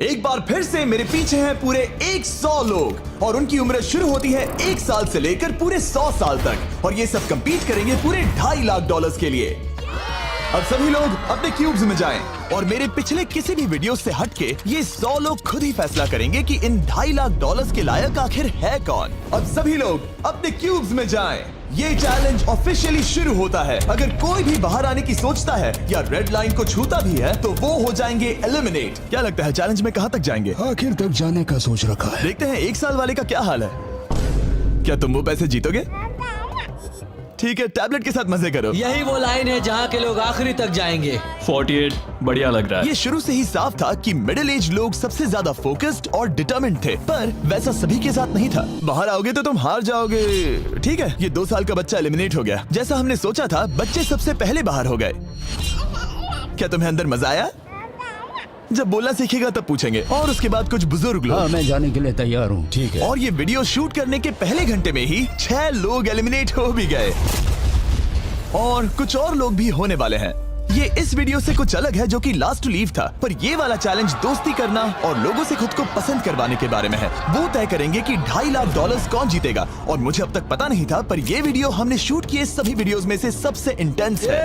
एक बार फिर से मेरे पीछे हैं पूरे 100 लोग और उनकी उम्र शुरू होती है 1 साल से लेकर पूरे 100 साल तक और ये सब कंपीट करेंगे पूरे $2.5 लाख के लिए। अब सभी लोग अपने क्यूब्स में जाएं और मेरे पिछले किसी भी वीडियो से हटके ये 100 लोग खुद ही फैसला करेंगे कि इन $2.5 लाख के लायक आखिर है कौन। अब सभी लोग अपने क्यूब्स में जाएं। ये चैलेंज ऑफिशियली शुरू होता है। अगर कोई भी बाहर आने की सोचता है या रेड लाइन को छूता भी है तो वो हो जाएंगे एलिमिनेट। क्या लगता है चैलेंज में कहाँ तक जाएंगे? आखिर तक जाने का सोच रखा है। देखते हैं 1 साल वाले का क्या हाल है। क्या तुम वो पैसे जीतोगे? ठीक है, टैबलेट के साथ मजे करो। यही वो लाइन है जहाँ के लोग आखिरी तक जाएंगे। 48 बढ़िया लग रहा है। ये शुरू से ही साफ था कि मिडिल एज लोग सबसे ज्यादा फोकस्ड और डिटरमिन्ड थे, पर वैसा सभी के साथ नहीं था। बाहर आओगे तो तुम हार जाओगे। ठीक है, ये 2 साल का बच्चा एलिमिनेट हो गया। जैसा हमने सोचा था, बच्चे सबसे पहले बाहर हो गए। क्या तुम्हें अंदर मजा आया? जब बोलना सीखेगा तब पूछेंगे। और उसके बाद कुछ बुजुर्ग लोग। हाँ, मैं जाने के लिए तैयार हूँ। ठीक है। और ये वीडियो शूट करने के पहले घंटे में ही 6 लोग एलिमिनेट हो भी गए और कुछ और लोग भी होने वाले हैं। ये इस वीडियो से कुछ अलग है जो कि लास्ट टू लीव था, पर ये वाला चैलेंज दोस्ती करना और लोगों से खुद को पसंद करवाने के बारे में है। वो तय करेंगे कि $2.5 लाख कौन जीतेगा और मुझे अब तक पता नहीं था, पर ये वीडियो हमने शूट किए सभी वीडियोस में से सबसे इंटेंस है।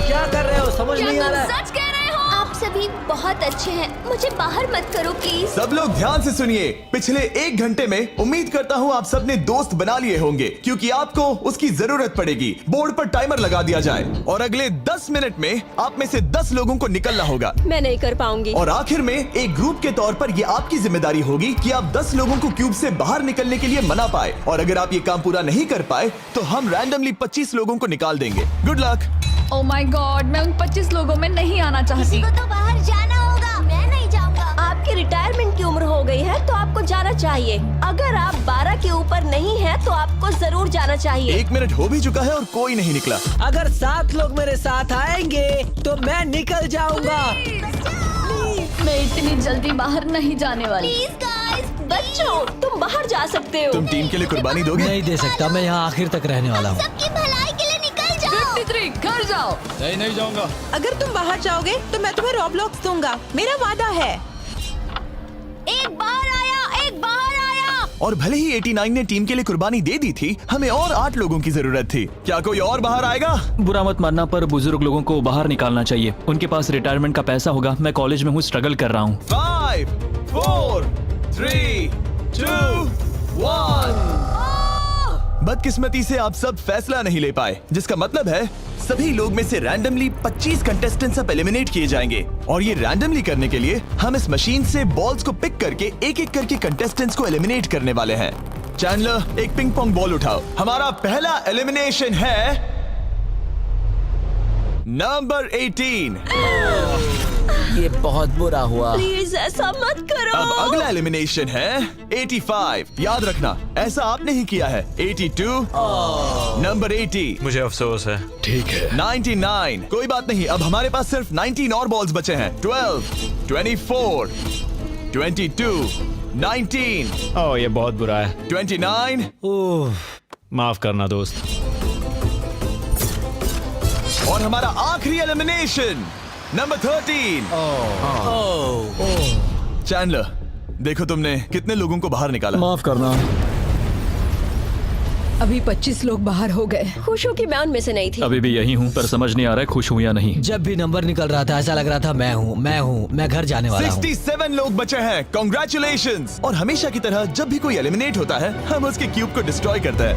क्या कर रहे हो? समझ नहीं आ रहा है। सच कह रहे हो? आप सभी बहुत अच्छे हैं, मुझे बाहर मत करो प्लीज। सब लोग ध्यान से सुनिए। पिछले 1 घंटे में उम्मीद करता हूँ आप सबने दोस्त बना लिए होंगे, क्योंकि आपको उसकी जरूरत पड़ेगी। बोर्ड पर टाइमर लगा दिया जाए और अगले 10 मिनट में आप में से 10 लोगों को निकलना होगा। मैं नहीं कर पाऊंगी। और आखिर में एक ग्रुप के तौर पर ये आपकी जिम्मेदारी होगी कि आप 10 लोगों को क्यूब से बाहर निकलने के लिए मना पाए। और अगर आप ये काम पूरा नहीं कर पाए तो हम रैंडमली 25 लोगों को निकाल देंगे। Good luck. Oh my God, मैं उन 25 लोगों में नहीं आना चाहती। तो बाहर जाना होगा। मैं नहीं जाऊंगा। आपकी रिटायरमेंट की उम्र हो गई है तो आपको जाना चाहिए। अगर आप 12 के ऊपर नहीं हैं तो आपको जरूर जाना चाहिए। 1 मिनट हो भी चुका है और कोई नहीं निकला। अगर 7 लोग मेरे साथ आएंगे तो मैं निकल जाऊंगा। मैं इतनी जल्दी बाहर नहीं जाने वाली। प्लीज गाइस, बच्चों तुम बाहर जा सकते हो। तुम टीम के लिए कुर्बानी दोगे? नहीं दे सकता, मैं यहाँ आखिर तक रहने वाला हूँ। सबकी भलाई के लिए निकल जाओ। 53 घर जाओ। नहीं जाऊंगा। अगर तुम बाहर जाओगे तो मैं तुम्हें रॉब्लॉक्स दूंगा, मेरा वादा है। एक बाहर आया, एक बाहर आया। और भले ही 89 ने टीम के लिए कुर्बानी दे दी थी, हमें और 8 लोगों की जरूरत थी। क्या कोई और बाहर आएगा? बुरा मत मानना, पर बुजुर्ग लोगों को बाहर निकालना चाहिए। उनके पास रिटायरमेंट का पैसा होगा। मैं कॉलेज में हूँ, स्ट्रगल कर रहा हूँ। 5, 4, 3, 2, 1। बदकिस्मती से आप सब फैसला नहीं ले पाए, जिसका मतलब है सभी लोग में से रैंडमली 25 कंटेस्टेंट्स अब एलिमिनेट किए जाएंगे। और ये रैंडमली करने के लिए हम इस मशीन से बॉल्स को पिक करके एक एक करके कंटेस्टेंट्स को एलिमिनेट करने वाले हैं। चैंडलर, एक पिंग पोंग बॉल उठाओ। हमारा पहला एलिमिनेशन है नंबर 18। ये बहुत बुरा हुआ। प्लीज ऐसा मत करो। अब अगला एलिमिनेशन है 85। याद रखना, ऐसा आपने ही किया है। 82, नंबर 80, मुझे अफसोस है। ठीक है। 99। कोई बात नहीं, अब हमारे पास सिर्फ 19 और बॉल्स बचे हैं। 12, 24, 22, 19, ओह, ये बहुत बुरा है। 29, ओह, माफ करना दोस्त। और हमारा आखिरी एलिमिनेशन नंबर 13। चैंडलर, देखो तुमने कितने लोगों को बाहर निकाला। माफ करना। अभी 25 लोग बाहर हो गए। खुश हूँ कि मैं उनमें से नहीं थी। अभी भी यही हूँ, पर समझ नहीं आ रहा है खुश हूँ या नहीं। जब भी नंबर निकल रहा था ऐसा लग रहा था मैं घर जाने वाला हूँ। 67 लोग बचे हैं। कॉन्ग्रेचुलेशंस। और हमेशा की तरह जब भी कोई एलिमिनेट होता है, हम उसके क्यूब को डिस्ट्रॉय करते हैं।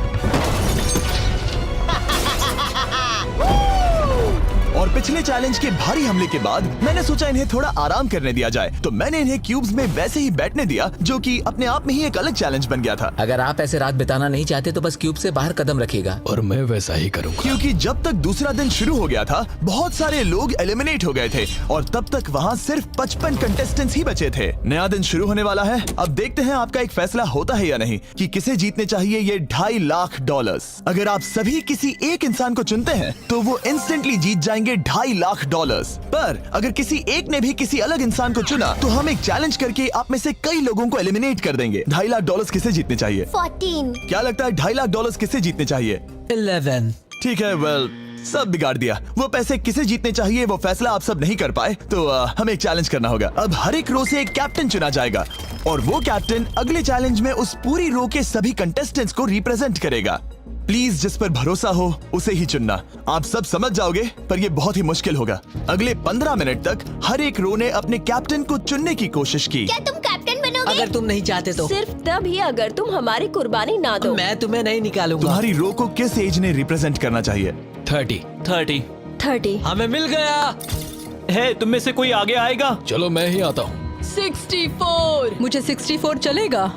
और पिछले चैलेंज के भारी हमले के बाद मैंने सोचा इन्हें थोड़ा आराम करने दिया जाए, तो मैंने इन्हें क्यूब्स में वैसे ही बैठने दिया, जो कि अपने आप में ही एक अलग चैलेंज बन गया था। अगर आप ऐसे रात बिताना नहीं चाहते तो बस क्यूब से बाहर कदम रखिएगा। और मैं वैसा ही करूँगा। क्योंकि जब तक दूसरा दिन शुरू हो गया था, बहुत सारे लोग एलिमिनेट हो गए थे और तब तक वहाँ सिर्फ 55 कंटेस्टेंट्स ही बचे थे। नया दिन शुरू होने वाला है। अब देखते हैं आपका एक फैसला होता है या नहीं कि किसे जीतने चाहिए ये $2.5 लाख। अगर आप सभी किसी एक इंसान को चुनते हैं तो वो इंस्टेंटली जीत जाएंगे $2.5 लाख। पर अगर किसी एक ने भी किसी अलग इंसान को चुना तो हम एक चैलेंज करके आप में से कई लोगों को एलिमिनेट कर देंगे। $2.5 लाख किसे जीतने चाहिए? 14। क्या लगता है $2.5 लाख किसे जीतने चाहिए? 11। ठीक है, वेल सब बिगाड़ दिया। वो पैसे किसे जीतने चाहिए वो फैसला आप सब नहीं कर पाए, तो हमें एक चैलेंज करना होगा। अब हर एक रो से एक कैप्टन चुना जाएगा और वो कैप्टन अगले चैलेंज में उस पूरी रो के सभी कंटेस्टेंट्स को रिप्रेजेंट करेगा। प्लीज जिस पर भरोसा हो उसे ही चुनना। आप सब समझ जाओगे, पर ये बहुत ही मुश्किल होगा। अगले 15 मिनट तक हर एक रो ने अपने कैप्टन को चुनने की कोशिश की। क्या तुम कैप्टन बनोगे? अगर तुम नहीं चाहते तो सिर्फ तभी अगर तुम हमारी कुर्बानी ना दो। मैं तुम्हें नहीं निकालूंगा। तुम्हारी रो को किस एज ने रिप्रेजेंट करना चाहिए? 30। 30। हमें मिल गया। है तुम में से कोई आगे आएगा? चलो मैं ही आता हूँ। 64। मुझे 64 चलेगा।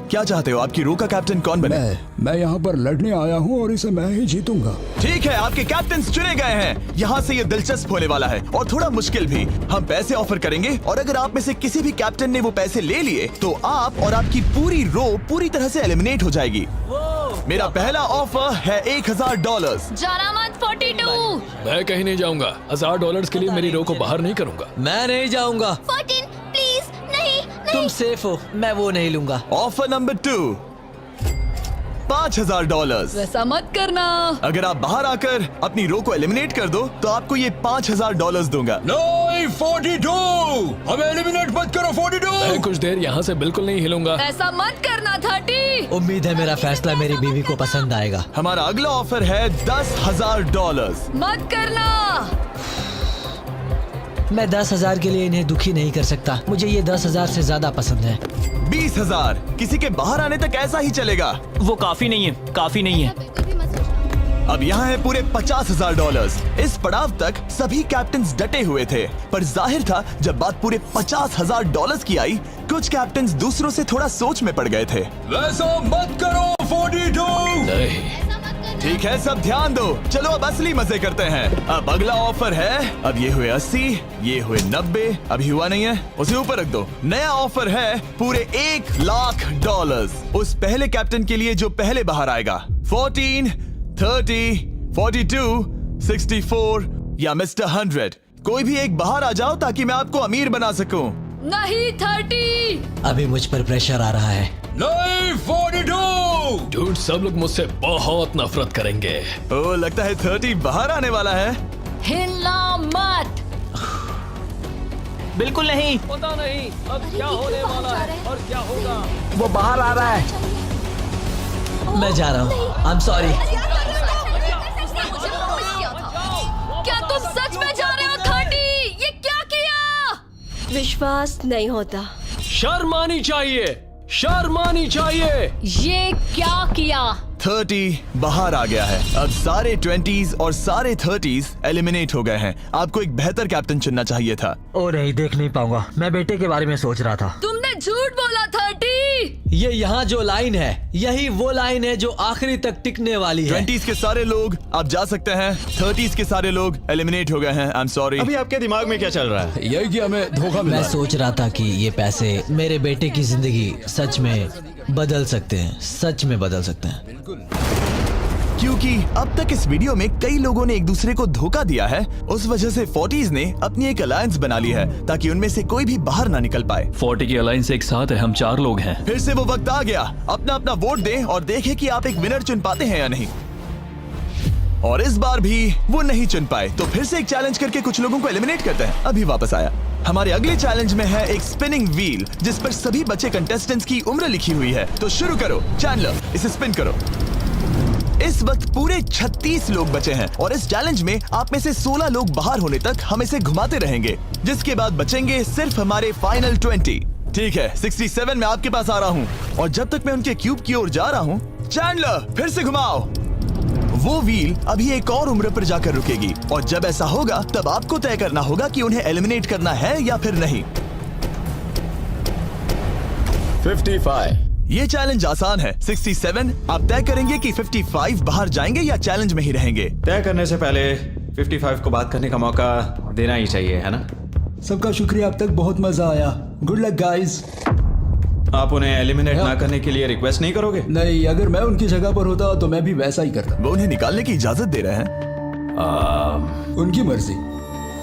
क्या चाहते हो, आपकी रो का कैप्टन कौन बने? मैं यहाँ पर लड़ने आया हूँ और इसे मैं ही जीतूंगा। ठीक है, आपके कैप्टन चुने गए हैं। यहाँ से ये दिलचस्प होने वाला है और थोड़ा मुश्किल भी। हम पैसे ऑफर करेंगे और अगर आप में से किसी भी कैप्टन ने वो पैसे ले लिए तो आप और आपकी पूरी रो पूरी तरह से एलिमिनेट हो जाएगी। मेरा पहला ऑफर है $1000। जाना मत 42। मैं कहीं नहीं जाऊंगा। $1000 के लिए मेरी रो को बाहर नहीं करूंगा। मैं नहीं जाऊंगा। 14 प्लीज नहीं। तुम सेफ हो, मैं वो नहीं लूंगा। Offer number 2, $5000। वैसा मत करना। अगर आप बाहर आकर अपनी रो को एलिमिनेट कर दो तो आपको ये $5000 दूंगा। नहीं, 42। हमें एलिमिनेट मत करो। 42। मैं कुछ देर यहाँ से बिल्कुल नहीं हिलूंगा। ऐसा मत करना 30। उम्मीद है मेरा फैसला मेरी बीवी को पसंद आएगा। हमारा अगला ऑफर है $10,000। मत करना। मैं 10,000 के लिए इन्हें दुखी नहीं कर सकता। मुझे ये 10,000 से ज्यादा पसंद है। 20,000। किसी के बाहर आने तक ऐसा ही चलेगा। वो काफी नहीं है, काफी नहीं है। अब यहाँ है पूरे $50,000। इस पड़ाव तक सभी कैप्टन्स डटे हुए थे, पर जाहिर था जब बात पूरे $50,000 की आई, कुछ कैप्टन्स दूसरों से थोड़ा सोच में पड़ गए थे। वैसा मत करो। 42। नहीं। ठीक है, सब ध्यान दो। चलो अब असली मजे करते हैं। अब अगला ऑफर है, अब ये हुए 80, ये हुए 90, अभी हुआ नहीं है, उसे ऊपर रख दो। नया ऑफर है पूरे $1,00,000 उस पहले कैप्टन के लिए जो पहले बाहर आएगा। 14, 30, 42, 64 या मिस्टर 100। कोई भी एक बाहर आ जाओ ताकि मैं आपको अमीर बना सकूं। नहीं 30। अभी मुझ पर प्रेशर आ रहा है। नहीं, 42। डूड, सब लोग मुझसे बहुत नफरत करेंगे। ओ, लगता है 30 बाहर आने वाला है। हिलना मत। बिल्कुल नहीं। पता नहीं अब क्या होने वाला है और क्या होगा। वो बाहर आ रहा है। मैं जा रहा हूँ। आई एम सॉरी। क्या तुम सच में जा रहे हो 30? ये क्या किया? विश्वास नहीं होता। शर्म आनी चाहिए, शर्म आनी चाहिए। ये क्या किया? 30 बाहर आ गया है। अब सारे 20s और सारे 30s एलिमिनेट हो गए हैं। आपको एक बेहतर कैप्टन चुनना चाहिए था। ओ नहीं, देख नहीं पाऊंगा। मैं बेटे के बारे में सोच रहा था। तुमने झूठ बोला 30। ये यहाँ जो लाइन है, यही वो लाइन है जो आखिरी तक टिकने वाली है। 20s के सारे लोग आप जा सकते हैं, 30s के सारे लोग एलिमिनेट हो गए हैं। आई एम सॉरी। अभी आपके दिमाग में क्या चल रहा है? यही कि हमें धोखा मिला। मैं सोच रहा था कि ये पैसे मेरे बेटे की जिंदगी सच में बदल सकते हैं, सच में बदल सकते हैं। क्योंकि अब तक इस वीडियो में कई लोगों ने एक दूसरे को धोखा दिया है, उस वजह से 40s ने अपनी एक अलायंस बना ली है ताकि उनमें से कोई भी बाहर ना निकल पाए। 40 की अलायंस एक साथ है, हम 4 लोग हैं। फिर से वो वक्त आ गया। अपना अपना वोट दें और देखें कि आप एक विनर चुन पाते हैं या नहीं। और इस बार भी वो नहीं चुन पाए, तो फिर से एक चैलेंज करके कुछ लोगों को एलिमिनेट करते हैं। अभी वापस आया। हमारे अगले चैलेंज में है एक स्पिनिंग व्हील जिस पर सभी बचे कंटेस्टेंट्स की उम्र लिखी हुई है। तो शुरू करो चैंडलर, इसे स्पिन करो। इस वक्त पूरे 36 लोग बचे हैं और इस चैलेंज में आप में से 16 लोग बाहर होने तक हम इसे घुमाते रहेंगे, जिसके बाद बचेंगे सिर्फ हमारे फाइनल 20। ठीक है, 67 में आपके पास आ रहा हूँ और जब तक मैं उनके क्यूब की ओर जा रहा हूँ, चैंडलर फिर से घुमाओ। वो व्हील अभी एक और उम्र पर जाकर रुकेगी और जब ऐसा होगा तब आपको तय करना होगा कि उन्हें एलिमिनेट करना है या फिर नहीं। 55। ये चैलेंज आसान है। 67 आप तय करेंगे कि 55 बाहर जाएंगे या चैलेंज में ही रहेंगे। तय करने से पहले 55 को बात करने का मौका देना ही चाहिए, है ना? सबका शुक्रिया, अब तक बहुत मजा आया। Good luck guys. आप उन्हें एलिमिनेट ना करने के लिए रिक्वेस्ट नहीं करोगे? नहीं, अगर मैं उनकी जगह पर होता तो मैं भी वैसा ही करता। वो उन्हें निकालने की इजाजत दे रहे हैं। उनकी मर्जी।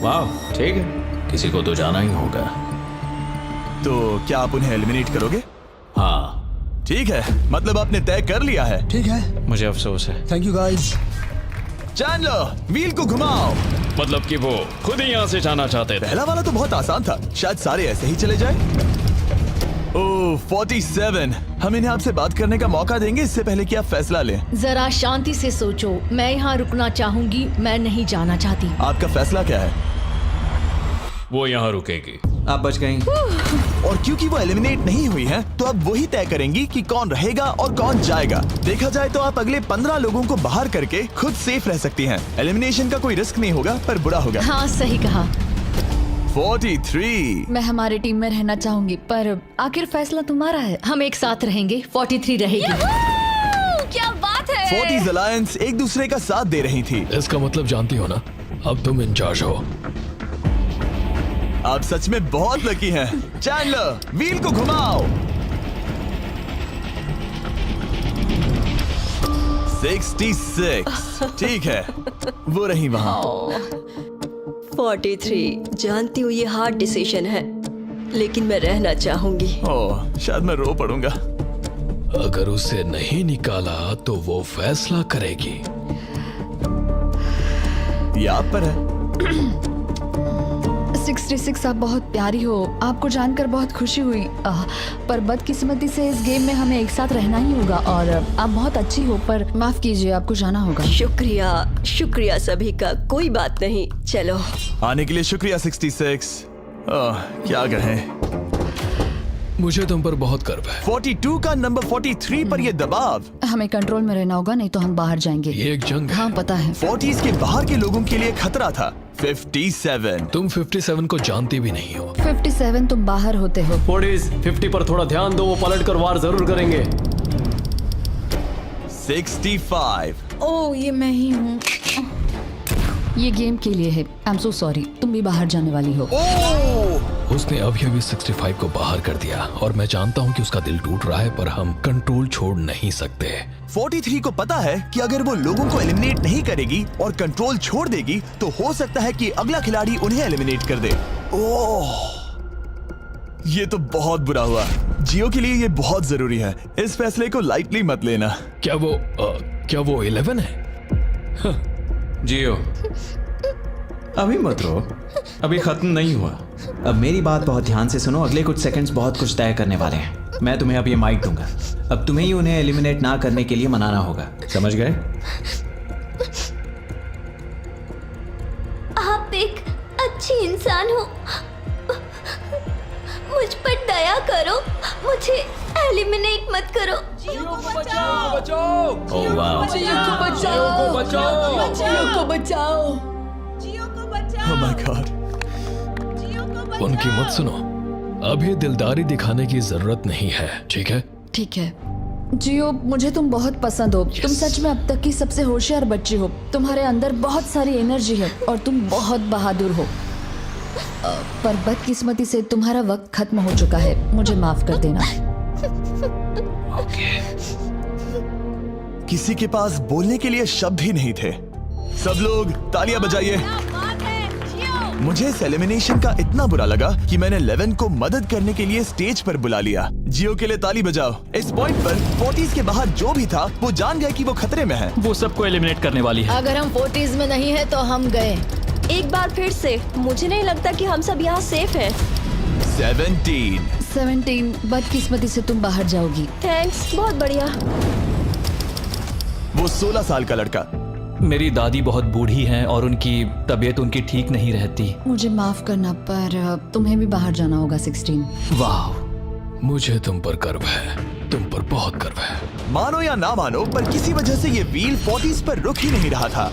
वाह, ठीक है। किसी को तो जाना ही होगा। तो क्या आप उन्हें एलिमिनेट करोगे? हाँ ठीक है, मतलब आपने तय कर लिया है। ठीक है, मुझे अफसोस है। Thank you guys. Chandler, wheel को घुमाओ। मतलब कि वो खुद ही यहाँ से जाना चाहते थे। पहला वाला तो बहुत आसान था, शायद सारे ऐसे ही चले जाए। ओह 47, हम इन्हें आपसे बात करने का मौका देंगे इससे पहले कि आप फैसला लें। जरा शांति से सोचो, मैं यहाँ रुकना चाहूंगी, मैं नहीं जाना चाहती। आपका फैसला क्या है? वो यहाँ रुकेगी। आप बच गई। और क्योंकि वो एलिमिनेट नहीं हुई हैं, तो अब वही तय करेंगी कि कौन रहेगा और कौन जाएगा। देखा जाए तो आप अगले 15 लोगों को बाहर करके खुद सेफ रह सकती हैं। एलिमिनेशन का कोई रिस्क नहीं होगा, पर बुरा होगा। हाँ सही कहा। 43। मैं हमारे टीम में रहना चाहूंगी, पर आखिर फैसला तुम्हारा है। हम एक साथ रहेंगे। 43 रहेगी। क्या बात है। 40s अलायंस एक दूसरे का साथ दे रही थी। इसका मतलब जानती हो ना, अब तुम इंचार्ज हो। आप सच में बहुत लकी हैं। चैंडलर, व्हील को घुमाओ। 66। ठीक है, वो रही वहां। 43, जानती हूँ ये हार्ड डिसीजन है, लेकिन मैं रहना चाहूंगी। ओह, शायद मैं रो पड़ूंगा। अगर उसे नहीं निकाला तो वो फैसला करेगी। ये आप पर है। 66 आप बहुत प्यारी हो, आपको जानकर बहुत खुशी हुई। पर बदकिस्मती से इस गेम में हमें एक साथ रहना ही होगा। और आप बहुत अच्छी हो, पर माफ कीजिए, आपको जाना होगा। शुक्रिया, शुक्रिया सभी का। कोई बात नहीं, चलो। आने के लिए शुक्रिया 66। क्या कहें। मुझे तुम पर बहुत गर्व है। 42 का नंबर 43 पर ये दबाव। हमें कंट्रोल में रहना होगा, नहीं तो हम बाहर जाएंगे। ये एक जंग है। हाँ पता है। 40s के बाहर के लोगों के लिए खतरा था। 57। तुम 57 को जानती भी नहीं हो। 57 तुम बाहर होते हो। 50 पर थोड़ा ध्यान दो, वो पलट कर वार जरूर करेंगे। 65। ओह ये मैं ही हूँ। ये गेम के लिए है। आई एम सो सॉरी, तुम भी बाहर जाने वाली हो। उसने अभी 65 को बाहर कर दिया और मैं जानता हूँ कि उसका दिल टूट रहा है, पर हम कंट्रोल छोड़ नहीं सकते। 43 को पता है कि अगर वो लोगों को एलिमिनेट नहीं करेगी और कंट्रोल छोड़ देगी, तो हो सकता है कि अगला खिलाड़ी उन्हें एलिमिनेट कर दे। ओह, ये तो बहुत बुरा हुआ। जियो के लिए ये बहुत जरूरी है। इस फैसले को लाइटली मत लेना। क्या वो 11 है? जियो, अभी मत रो, अभी खत्म नहीं हुआ। अब मेरी बात बहुत ध्यान से सुनो। अगले कुछ सेकंड्स बहुत कुछ तय करने वाले हैं। मैं तुम्हें अब ये माइक दूंगा। अब तुम्हें ही उन्हें एलिमिनेट ना करने के लिए मनाना होगा, समझ गए? आप एक अच्छी इंसान हो, मुझ पर दया करो, मुझे एलिमिनेट मत करो। जियो को बचाओ। ओह वाह। जियो को बचाओ। जियो को बचाओ। Oh my God। उनकी मत सुनो। अभी दिलदारी दिखाने की जरूरत नहीं है, ठीक है? ठीक है। जियो, मुझे तुम बहुत पसंद हो। तुम सच में अब तक की सबसे होशियार बच्ची हो। तुम्हारे अंदर बहुत सारी एनर्जी है और तुम बहुत बहादुर हो। पर बदकिस्मती से तुम्हारा वक्त खत्म हो चुका है। मुझे माफ कर देना। किसी के पास बोलने के लिए शब्द ही नहीं थे। सब लोग तालियां बजाइए। मुझे इस एलिमिनेशन का इतना बुरा लगा कि मैंने 11 को मदद करने के लिए स्टेज पर बुला लिया। जियो के लिए ताली बजाओ। इस पॉइंट पर 40s के बाहर जो भी था वो जान गया कि वो खतरे में है। वो सबको एलिमिनेट करने वाली है। अगर हम 40s में नहीं है तो हम गए। एक बार फिर से, मुझे नहीं लगता कि हम सब यहाँ सेफ हैं। 17। बदकिस्मती से तुम बाहर जाओगी। थैंक्स, बहुत बढ़िया। वो 16 साल का लड़का। मेरी दादी बहुत बूढ़ी हैं और उनकी तबीयत उनकी ठीक नहीं रहती। मुझे माफ करना, पर तुम्हें भी बाहर जाना होगा। 16। वाह, मुझे तुम पर गर्व है। तुम पर बहुत गर्व है। मानो या ना मानो, पर किसी वजह से ये व्हील 40s पर रुक ही नहीं रहा था।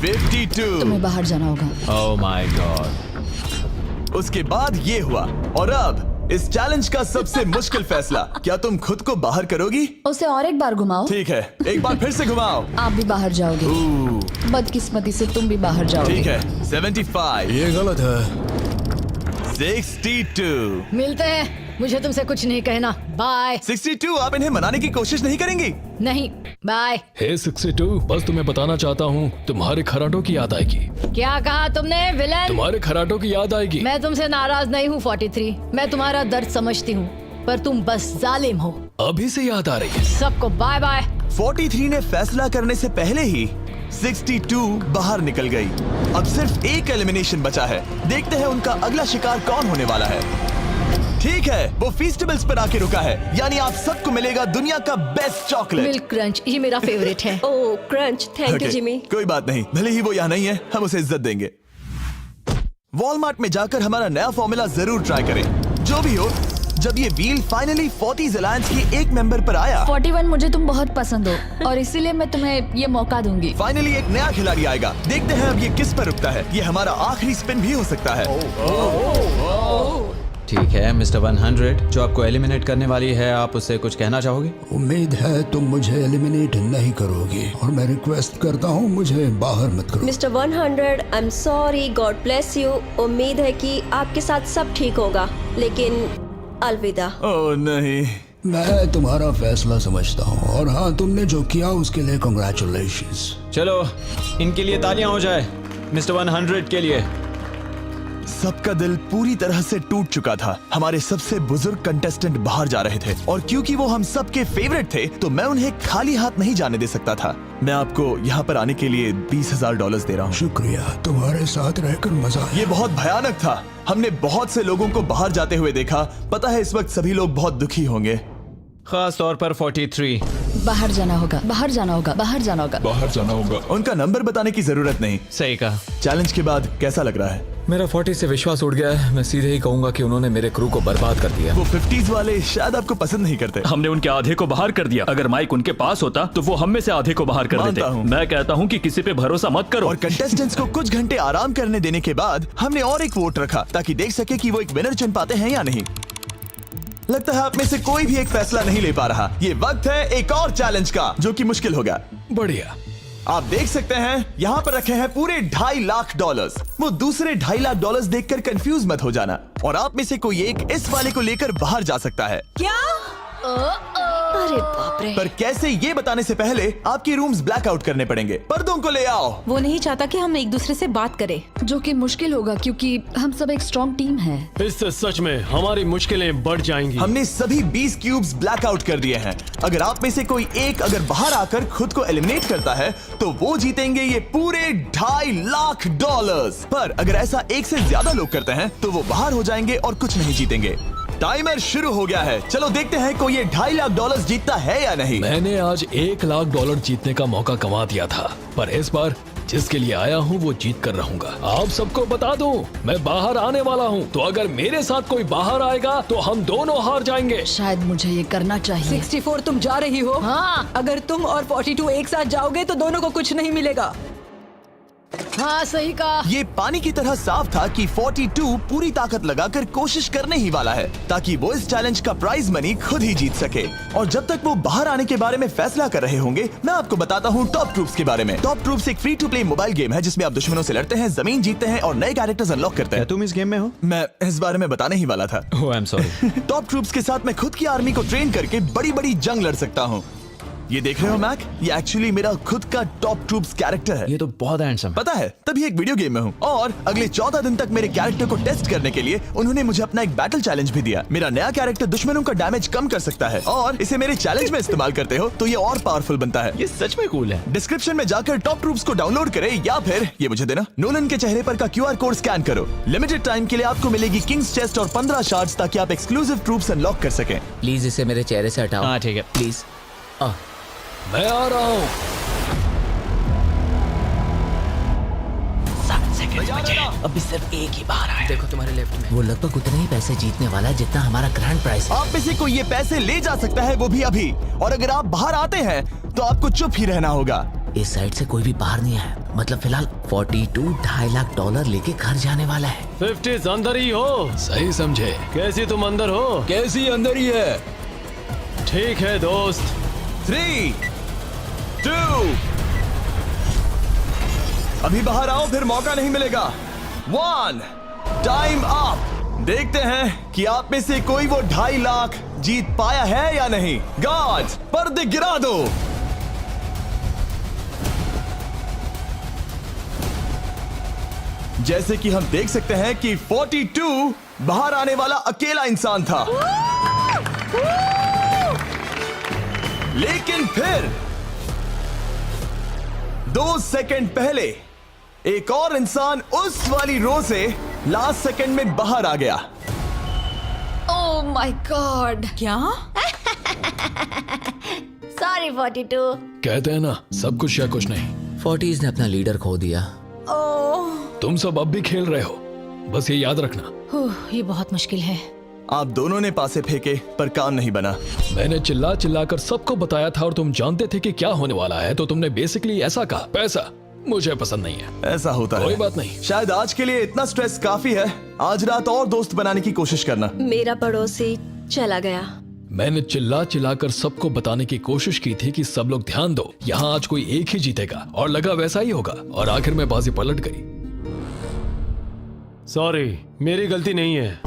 52। तुम्हें बाहर जाना होगा। ओह माय गॉड। उसके बाद ये हुआ और अब इस चैलेंज का सबसे मुश्किल फैसला। क्या तुम खुद को बाहर करोगी? उसे और एक बार घुमाओ। ठीक है, एक बार फिर से घुमाओ। आप भी बाहर जाओगे। बदकिस्मती से तुम भी बाहर जाओगे। ठीक है। 75। ये गलत है। 62। मिलते हैं। मुझे तुमसे कुछ नहीं कहना। बाय। 62। आप इन्हें मनाने की कोशिश नहीं करेंगी? नहीं, बाय। हे 62, बस तुम्हें बताना चाहता हूँ, तुम्हारे खराटों की याद आएगी। क्या कहा तुमने विलन? तुम्हारे खराटों की याद आएगी। मैं तुमसे नाराज नहीं हूँ 43। मैं तुम्हारा दर्द समझती हूँ, पर तुम बस जालिम हो। अभी से याद आ रही है। सबको बाय बाय। 43 ने फैसला करने से पहले ही 62 बाहर निकल गई। अब सिर्फ एक एलिमिनेशन बचा है। देखते हैं उनका अगला शिकार कौन होने वाला है। ठीक है, वो फीस्टेबल्स पर आके रुका है, यानी आप सबको मिलेगा दुनिया का बेस्ट चॉकलेट। मिल्क क्रंच, ये मेरा फेवरेट है। ओह क्रंच, थैंक यू जिमी। कोई बात नहीं, भले ही वो यहाँ नहीं है, हम उसे इज्जत देंगे। वॉलमार्ट में जाकर हमारा नया फॉर्मूला जरूर ट्राई करें। जो भी हो, जब ये व्हील फाइनली 40s अलायंस के एक मेंबर पर आया। 41 मुझे तुम बहुत पसंद हो और इसीलिए मैं तुम्हें ये मौका दूंगी। फाइनली एक नया खिलाड़ी आएगा। देखते हैं अब ये किस पर रुकता है। ये हमारा आखिरी स्पिन भी हो सकता है। ठीक है मिस्टर 100, जो आपको एलिमिनेट करने वाली है, आप उससे कुछ कहना चाहोगे? उम्मीद है तुम मुझे एलिमिनेट नहीं करोगे और मैं रिक्वेस्ट करता हूँ मुझे बाहर मत करो। Mister 100, I am sorry, God bless you. उम्मीद है कि आपके साथ सब ठीक होगा, लेकिन अलविदा। ओह नहीं, मैं तुम्हारा फैसला समझता हूँ और हाँ, तुमने जो किया उसके लिए कांग्रेचुलेशंस। चलो इनके लिए तालियां हो जाए, मिस्टर 100 के लिए। सबका दिल पूरी तरह से टूट चुका था। हमारे सबसे बुजुर्ग कंटेस्टेंट बाहर जा रहे थे और क्योंकि वो हम सबके फेवरेट थे तो मैं उन्हें खाली हाथ नहीं जाने दे सकता था। मैं आपको यहाँ पर आने के लिए $20,000 दे रहा हूँ। शुक्रिया, तुम्हारे साथ रहकर मजा आया। ये बहुत भयानक था। हमने बहुत से लोगों को बाहर जाते हुए देखा। पता है इस वक्त सभी लोग बहुत दुखी होंगे, खास तौर पर 43। बाहर जाना होगा, बाहर जाना होगा, बाहर जाना होगा, बाहर जाना होगा। उनका नंबर बताने की जरूरत नहीं। सही कहा। चैलेंज के बाद कैसा लग रहा है? मेरा 40 से विश्वास उड़ गया है। मैं सीधे ही कहूंगा कि उन्होंने मेरे क्रू को बर्बाद कर दिया। वो 50s वाले शायद आपको पसंद नहीं करते। हमने उनके आधे को बाहर कर दिया। अगर माइक उनके पास होता तो वो हम में से आधे को बाहर कर मानता देते। हूं। मैं कहता हूं कि किसी पे भरोसा मत करो। और कंटेस्टेंट्स को कुछ घंटे आराम करने देने के बाद हमने और एक वोट रखा ताकि देख सके कि वो एक विनर चुन पाते हैं या नहीं। लगता है आप में से कोई भी एक फैसला नहीं ले पा रहा। ये वक्त है एक और चैलेंज का, जो कि मुश्किल होगा। बढ़िया। आप देख सकते हैं यहाँ पर रखे हैं पूरे $2.5 लाख। वो दूसरे $2.5 लाख देखकर कंफ्यूज मत हो जाना। और आप में से कोई एक इस वाले को लेकर बाहर जा सकता है। क्या? अरे बाप रे। पर कैसे, ये बताने से पहले आपके रूम्स ब्लैकआउट करने पड़ेंगे। पर्दों को ले आओ। वो नहीं चाहता कि हम एक दूसरे से बात करें। जो कि मुश्किल होगा क्योंकि हम सब एक स्ट्रॉन्ग टीम है। इससे सच में हमारी मुश्किलें बढ़ जाएंगी। हमने सभी 20 क्यूब्स ब्लैकआउट कर दिए हैं। अगर आप में से कोई एक अगर बाहर आकर खुद को एलिमिनेट करता है तो वो जीतेंगे ये पूरे $2.5 लाख। पर अगर ऐसा एक से ज्यादा लोग करते हैं तो वो बाहर हो जाएंगे और कुछ नहीं जीतेंगे। टाइमर शुरू हो गया है। चलो देखते हैं कोई ये $2.5 लाख जीतता है या नहीं। मैंने आज $1 लाख जीतने का मौका कमा दिया था, पर इस बार जिसके लिए आया हूँ वो जीत कर रहूंगा। आप सबको बता दूं, मैं बाहर आने वाला हूँ, तो अगर मेरे साथ कोई बाहर आएगा तो हम दोनों हार जाएंगे। शायद मुझे ये करना चाहिए। 64 तुम जा रही हो? हाँ। अगर तुम और 42 एक साथ जाओगे तो दोनों को कुछ नहीं मिलेगा। हाँ सही कहा। ये पानी की तरह साफ था कि 42 पूरी ताकत लगाकर कोशिश करने ही वाला है ताकि वो इस चैलेंज का प्राइज मनी खुद ही जीत सके। और जब तक वो बाहर आने के बारे में फैसला कर रहे होंगे, मैं आपको बताता हूँ टॉप ट्रूप्स के बारे में। टॉप ट्रूप्स एक free to play mobile game है जिसमें आप दुश्मनों से लड़ते हैं, जमीन जीतते हैं और नए कैरेक्टर्स अनलॉक करते हैं। तुम इस गेम में हो? मैं इस बारे में बताने ही वाला था। Oh I am sorry. Top troops के साथ मैं खुद की आर्मी को ट्रेन करके बड़ी बड़ी जंग लड़ सकता हूँ। ये देख रहे हो मैक, ये एक्चुअली मेरा खुद का टॉप ट्रूप्स कैरेक्टर है। ये तो बहुत हैंडसम। पता है, तभी एक वीडियो गेम में हूँ। और अगले 14 दिन तक मेरे कैरेक्टर को टेस्ट करने के लिए उन्होंने मुझे अपना एक बैटल चैलेंज भी दिया। मेरा नया कैरेक्टर दुश्मनों का डैमेज कम कर सकता है और इसे मेरे चैलेंज में इस्तेमाल करते हो तो ये और पावरफुल बनता है। ये सच में कूल है। डिस्क्रिप्शन में जाकर टॉप ट्रूप्स को डाउनलोड करें या फिर ये मुझे देना, नोलन के चेहरे पर का QR कोड स्कैन करो। लिमिटेड टाइम के लिए आपको मिलेगी किंग्स चेस्ट और 15 शार्ड्स ताकि आप एक्सक्लूसिव ट्रूप्स अनलॉक कर सकें। प्लीज इसे मेरे चेहरे से हटाओ। हाँ ठीक है। प्लीज। मैं आ रहा हूँ। 7 सेकंड बचे, अभी सिर्फ एक ही बाहर आया। देखो तुम्हारे लेफ्ट में। वो लगभग उतने ही पैसे जीतने वाला है जितना हमारा ग्रैंड प्राइस है। आप में से कोई ये पैसे ले जा सकता है, वो भी अभी। और अगर आप बाहर आते हैं तो आपको चुप ही रहना होगा। इस साइड से कोई भी बाहर नहीं है। मतलब फिलहाल 42 $2.5 लाख लेके घर जाने वाला है। 50s अंदर ही हो। सही समझे। कैसी तुम अंदर हो? कैसी अंदर ही है। ठीक है दोस्त। 3, 2, अभी बाहर आओ, फिर मौका नहीं मिलेगा। 1, टाइम अप। देखते हैं कि आप में से कोई वो $2.5 लाख जीत पाया है या नहीं। गार्ड्स, पर्दे गिरा दो। जैसे कि हम देख सकते हैं कि 42 बाहर आने वाला अकेला इंसान था, लेकिन फिर 2 सेकंड पहले एक और इंसान उस वाली रो से लास्ट सेकंड में बाहर आ गया। ओह माय गॉड। क्या? सॉरी 42। कहते हैं ना, सब कुछ या कुछ नहीं। 40s ने अपना लीडर खो दिया। तुम सब अब भी खेल रहे हो, बस ये याद रखना। ये बहुत मुश्किल है। आप दोनों ने पासे फेंके पर काम नहीं बना। मैंने चिल्ला चिल्ला कर सबको बताया था और तुम जानते थे कि क्या होने वाला है, तो तुमने बेसिकली ऐसा कहा, पैसा मुझे पसंद नहीं है। ऐसा होता है। कोई बात नहीं। शायद आज के लिए इतना स्ट्रेस काफी है। आज रात और दोस्त बनाने की कोशिश करना। मेरा पड़ोसी चला गया। मैंने चिल्ला चिल्ला कर सबको बताने की कोशिश की थी कि सब लोग ध्यान दो, यहाँ आज कोई एक ही जीतेगा, और लगा वैसा ही होगा, और आखिर में बाजी पलट गई। सॉरी, मेरी गलती नहीं है।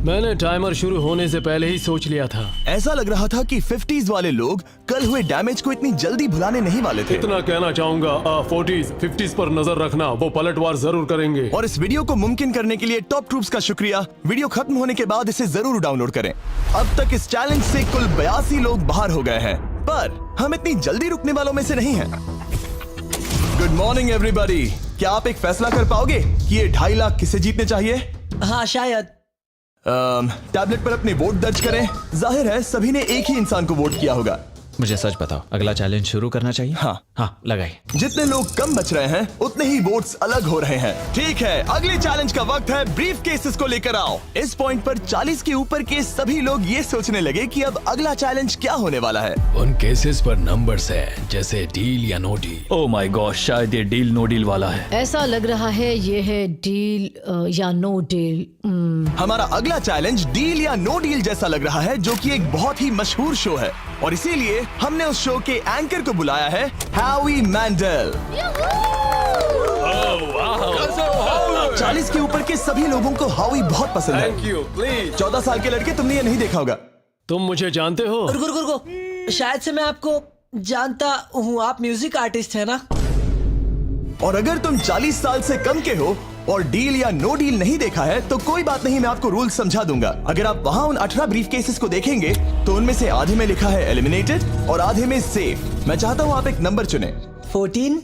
मैंने टाइमर शुरू होने से पहले ही सोच लिया था। ऐसा लग रहा था कि 50s वाले लोग कल हुए डैमेज को इतनी जल्दी भुलाने नहीं वाले थे। इतना कहना चाहूंगा, 40s 50s पर नजर रखना, वो पलटवार जरूर करेंगे। और इस वीडियो को मुमकिन करने के लिए टॉप ट्रूप्स का शुक्रिया। वीडियो खत्म होने के बाद इसे जरूर डाउनलोड करें। अब तक इस चैलेंज से कुल 82 लोग बाहर हो गए हैं, पर हम इतनी जल्दी रुकने वालों में से नहीं हैं। Good morning everybody. क्या आप एक फैसला कर पाओगे कि ये 2.5 लाख किसे जीतने चाहिए? हाँ शायद। टैबलेट पर अपने वोट दर्ज करें। जाहिर है सभी ने एक ही इंसान को वोट किया होगा। मुझे सच बताओ, अगला चैलेंज शुरू करना चाहिए? हाँ लगाइए। जितने लोग कम बच रहे हैं उतने ही वोट्स अलग हो रहे हैं। ठीक है, अगले चैलेंज का वक्त है। ब्रीफ केसेस को लेकर आओ। इस पॉइंट पर 40 के ऊपर के सभी लोग ये सोचने लगे कि अब अगला चैलेंज क्या होने वाला है। उन केसेस पर नंबर्स हैं, जैसे डील या no deal. Oh my god, शायद ये डील नो डील वाला है। ऐसा लग रहा है ये है डील या नो डील। हमारा अगला चैलेंज डील या नो डील जैसा लग रहा है, जो कि एक बहुत ही मशहूर शो है, और इसीलिए हमने उस शो के एंकर को बुलाया है, हैवी मैंडल। 40 के ऊपर के सभी लोगों को हावी बहुत पसंद है। Thank you, please. 14 साल के लड़के, तुमने ये नहीं देखा होगा। तुम मुझे जानते हो? रुको, शायद से मैं आपको जानता हूँ। आप म्यूजिक आर्टिस्ट है ना? और अगर तुम 40 साल से कम के हो और डील या नो डील नहीं देखा है तो कोई बात नहीं, मैं आपको रूल समझा दूंगा। अगर आप वहां उन 18 ब्रीफ केसेस को देखेंगे तो उनमें से आधे में लिखा है एलिमिनेटेड और आधे में सेफ। मैं चाहता हूं आप एक नंबर चुने। 14।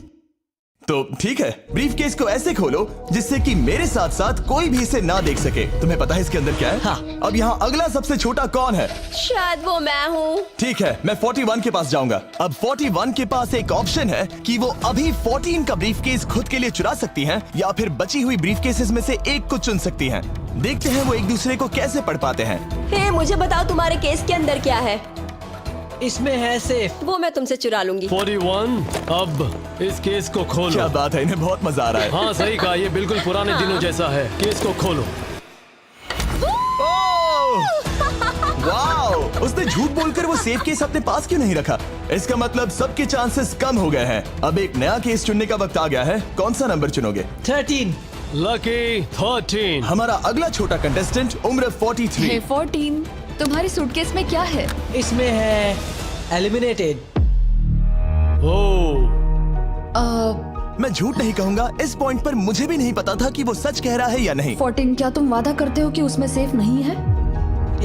तो ठीक है, ब्रीफ केस को ऐसे खोलो जिससे कि मेरे साथ साथ कोई भी इसे ना देख सके। तुम्हें पता है इसके अंदर क्या है? हाँ। अब यहाँ अगला सबसे छोटा कौन है? शायद वो मैं हूँ। ठीक है, मैं 41 के पास जाऊंगा। अब 41 के पास एक ऑप्शन है कि वो अभी 14 का ब्रीफ केस खुद के लिए चुरा सकती हैं, या फिर बची हुई ब्रीफ केसेस में से एक को चुन सकती हैं। देखते हैं वो एक दूसरे को कैसे पढ़ पाते हैं। हे, मुझे बताओ तुम्हारे केस के अंदर क्या है? इसमें है सेफ। वो मैं तुमसे चुरा लूंगी। 41, अब इस केस को खोलो। क्या बात है, इन्हें बहुत मजा आ रहा है। हाँ सही कहा, ये बिल्कुल पुराने दिनों जैसा है। केस को खोलो। वाओ! उसने झूठ बोलकर वो सेफ केस अपने पास क्यों नहीं रखा? इसका मतलब सबके चांसेस कम हो गए हैं। अब एक नया केस चुनने का वक्त आ गया है। कौन सा नंबर चुनोगे? 13। लकी 13। हमारा अगला छोटा कंटेस्टेंट उम्र 43। हे 14, तुम्हारी सूटकेस में क्या है? इसमें है एलिमिनेटेड। ओह, मैं झूठ नहीं कहूंगा, इस पॉइंट पर मुझे भी नहीं पता था कि वो सच कह रहा है या नहीं। 14, क्या तुम वादा करते हो कि उसमें सेफ नहीं है?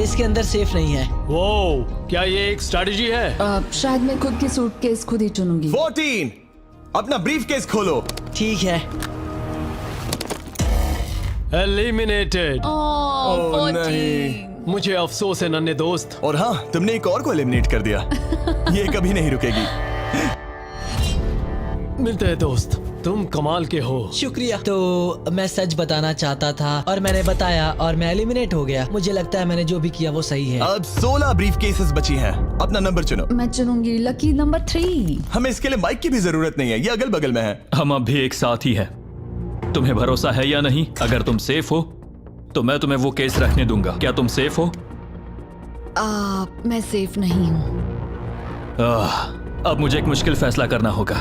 इसके अंदर सेफ नहीं है। वो क्या ये एक स्ट्रैटेजी है? शायद मैं खुद की सूटकेस खुद ही चुनूंगी। 14, अपना ब्रीफ केस खोलो। ठीक है। एलिमिनेटेड। ओह नहीं, मुझे अफसोस है नन्हे दोस्त। और हाँ, तुमने एक और को एलिमिनेट कर दिया। ये कभी नहीं रुकेगी। मिलते हैं दोस्त, तुम कमाल के हो। शुक्रिया। तो मैं सच बताना चाहता था और मैंने बताया और मैं एलिमिनेट हो गया। मुझे लगता है मैंने जो भी किया वो सही है। अब 16 ब्रीफ केसेस बची हैं। अपना नंबर चुनो। मैं चुनूंगी लकी नंबर 3। हमें इसके लिए माइक की भी जरूरत नहीं है, ये अगल बगल में है। हम अब भी एक साथ ही हैं। तुम्हें भरोसा है या नहीं? अगर तुम सेफ हो तो मैं तुम्हें वो केस रखने दूंगा। क्या तुम सेफ हो? मैं सेफ नहीं हूँ। अब मुझे एक मुश्किल फैसला करना होगा।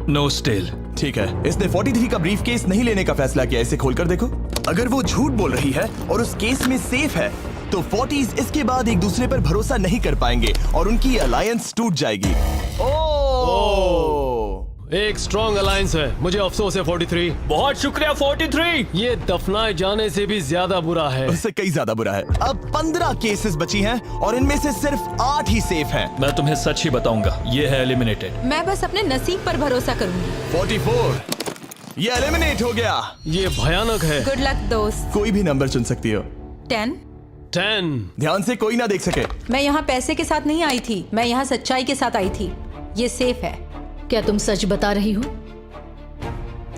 Know still. ठीक है, इसने 43 का ब्रीफ केस नहीं लेने का फैसला किया। इसे खोलकर देखो। अगर वो झूठ बोल रही है और उस केस में सेफ है तो 40s इसके बाद एक दूसरे पर भरोसा नहीं कर पाएंगे और उनकी अलायंस टूट जाएगी। ओह! एक स्ट्रॉन्ग अलायंस है। मुझे अफसोस है 43। बहुत शुक्रिया 43। ये दफनाए जाने से भी ज्यादा बुरा है। उससे कई ज्यादा बुरा है। अब 15 केसेस बची हैं और इनमें से सिर्फ 8 ही सेफ हैं। मैं तुम्हें सच ही बताऊंगा, ये है एलिमिनेटेड। मैं बस अपने नसीब पर भरोसा करूंगी। 44 ये एलिमिनेट हो गया। ये भयानक है। गुड लक दोस्त। कोई भी नंबर चुन सकती हो। 10। 10। ध्यान से कोई ना देख सके। मैं यहाँ पैसे के साथ नहीं आई थी, मैं यहाँ सच्चाई के साथ आई थी। ये सेफ है। क्या तुम सच बता रही हो?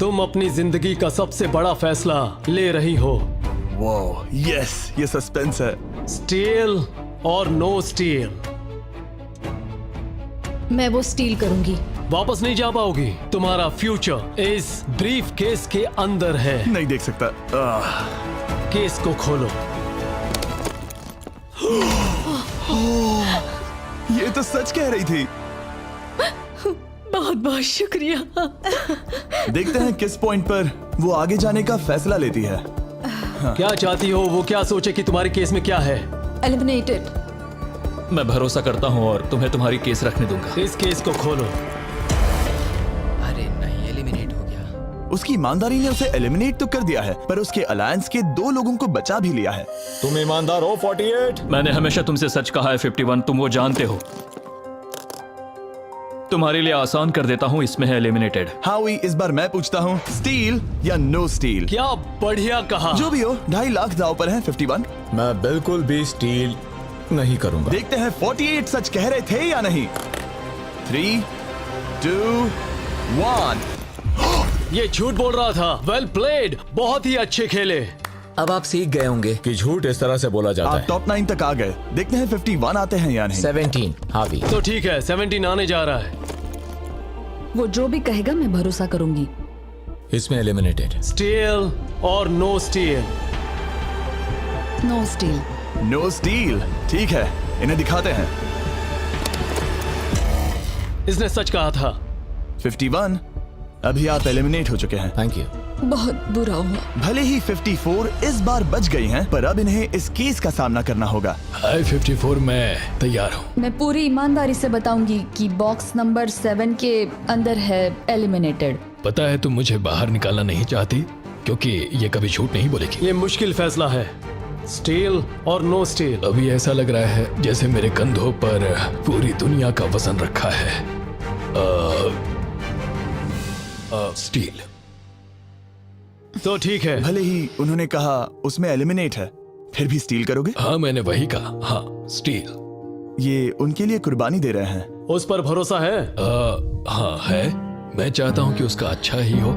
तुम अपनी जिंदगी का सबसे बड़ा फैसला ले रही हो। वो यस, ये सस्पेंस है। स्टील और नो स्टील। मैं वो स्टील करूंगी। वापस नहीं जा पाओगी। तुम्हारा फ्यूचर इस ब्रीफ केस के अंदर है। नहीं देख सकता। केस को खोलो। ये तो सच कह रही थी। बहुत बहुत शुक्रिया। देखते हैं किस पॉइंट पर वो आगे जाने का फैसला लेती है। क्या चाहती हो? वो क्या सोचे कि तुम्हारे केस में क्या है? एलिमिनेटेड। मैं भरोसा करता हूँ और तुम्हें तुम्हारी केस रखने दूंगा। इस केस को खोलो। अरे नहीं, एलिमिनेट हो गया। उसकी ईमानदारी ने उसे एलिमिनेट तो कर दिया है, पर उसके अलायंस के 2 लोगों को बचा भी लिया है। तुम ईमानदार हो 48। मैंने हमेशा तुमसे सच कहा है 51, तुम वो जानते हो। तुम्हारे लिए आसान कर देता हूँ, इसमें है एलिमिनेटेड। हावी, इस बार मैं पूछता हूँ, स्टील या नो स्टील? क्या बढ़िया कहा। जो भी हो, 2.5 लाख दांव पर है 51। मैं बिल्कुल भी स्टील नहीं करूंगा। देखते हैं 48 सच कह रहे थे या नहीं। 3, 2, 1। ये झूठ बोल रहा था। वेल प्लेड, बहुत ही अच्छे खेले। अब आप सीख गए होंगे कि झूठ इस तरह से बोला जाता आप है। टॉप 9 तक आ गए। देखते हैं 51 आते हैं या नहीं। 17 हावी। तो ठीक है, 17 आने जा रहा है। वो जो भी कहेगा मैं भरोसा करूंगी। इसमें एलिमिनेटेड। स्टील और no steal. No steal. No steal. ठीक है, इन्हें दिखाते हैं। इसने सच कहा था। 51, अभी आप एलिमिनेट हो चुके हैं। Thank you. बहुत बुरा हुआ। भले ही 54 इस बार बच गई हैं, पर अब इन्हें इस केस का सामना करना होगा। हाय 54, मैं तैयार हूँ। मैं पूरी ईमानदारी से बताऊंगी कि बॉक्स नंबर 7 के अंदर है एलिमिनेटेड। पता है तुम मुझे बाहर निकालना नहीं चाहती, क्योंकि ये कभी झूठ नहीं बोलेगी। ये मुश्किल फैसला है, स्टील और नो स्टील। अभी ऐसा लग रहा है जैसे मेरे कंधों पर पूरी दुनिया का वजन रखा है। स्टील। तो ठीक है। भले ही उन्होंने कहा उसमें एलिमिनेट है, फिर भी स्टील करोगे? हाँ, मैंने वही कहा। हाँ, स्टील। ये उनके लिए कुर्बानी दे रहे हैं। उस पर भरोसा है? हाँ है। मैं चाहता हूँ कि उसका अच्छा ही हो।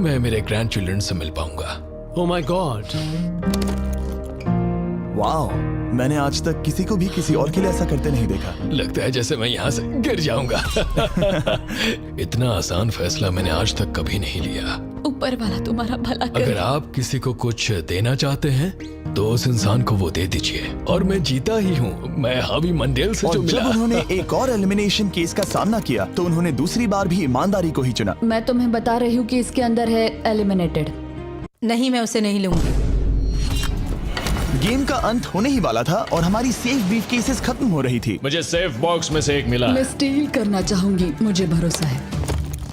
मैं मेरे ग्रैंड चिल्ड्रन से मिल पाऊंगा। ओह माय गॉड। वाओ, मैंने आज तक किसी को भी किसी और के लिए ऐसा करते नहीं देखा। लगता है जैसे मैं यहाँ से गिर जाऊंगा। इतना आसान फैसला मैंने आज तक कभी नहीं लिया। ऊपर वाला तुम्हारा भला करे। अगर आप किसी को कुछ देना चाहते हैं तो उस इंसान को वो दे दीजिए। और मैं जीता ही हूँ। मैं हावी मंडेल से और जो मिला। जब उन्होंने एक और एलिमिनेशन केस का सामना किया तो उन्होंने दूसरी बार भी ईमानदारी को ही चुना। मैं तुम्हें बता रही हूँ कि इसके अंदर है एलिमिनेटेड। नहीं, मैं उसे नहीं लूंगी। गेम का अंत होने ही वाला था और हमारी सेफ ब्रीफ केसेस खत्म हो रही थी। मुझे सेफ बॉक्स में से एक मिला। मैं स्टील करना चाहूंगी, मुझे भरोसा है।